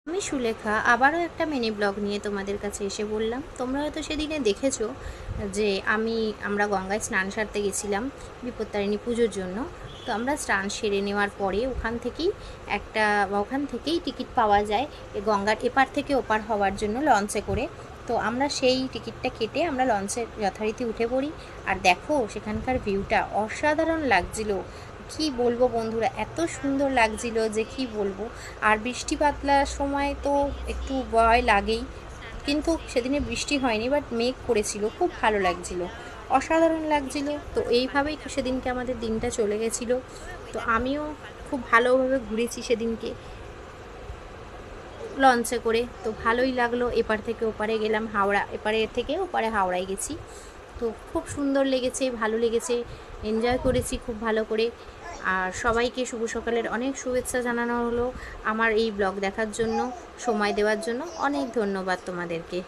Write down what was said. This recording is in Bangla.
আমি সুলেখা আবারও একটা মিনি ব্লগ নিয়ে তোমাদের কাছে এসে বললাম। তোমরা হয়তো সেদিনে দেখেছো যে আমরা গঙ্গায় স্নান সারতে গেছিলাম বিপত্তারিণী পুজোর জন্য। তো আমরা স্নান সেরে নেওয়ার পরে ওখান থেকেই টিকিট পাওয়া যায় গঙ্গার এপার থেকে ওপার হওয়ার জন্য লঞ্চে করে। তো আমরা সেই টিকিটটা কেটে আমরা লঞ্চে যথারীতি উঠে পড়ি। আর দেখো সেখানকার ভিউটা অসাধারণ লাগছিল। কি বলবো বন্ধুরা, এত সুন্দর লাগছিল যে কি বলবো। আর বৃষ্টি বাদলার সময় তো একটু ভয় লাগেই, কিন্তু সেদিনে বৃষ্টি হয়নি, বাট মেঘ করেছিল, খুব ভালো লাগছিল, অসাধারণ লাগছিল। তো এইভাবেই সেদিনকে আমাদের দিনটা চলে গেছিলো। তো আমিও খুব ভালোভাবে ঘুরেছি সেদিনকে লঞ্চে করে। তো ভালোই লাগলো, এপার থেকে ওপারে গেলাম, হাওড়া এপারে থেকে ওপারে হাওড়ায় গেছি। তো খুব সুন্দর লেগেছে, ভালো লেগেছে, এনজয় করেছি খুব ভালো করে। আর সবাইকে শুভ সকালের অনেক শুভেচ্ছা জানানো হলো। আমার এই ব্লগ দেখার জন্য, সময় দেওয়ার জন্য অনেক ধন্যবাদ তোমাদেরকে।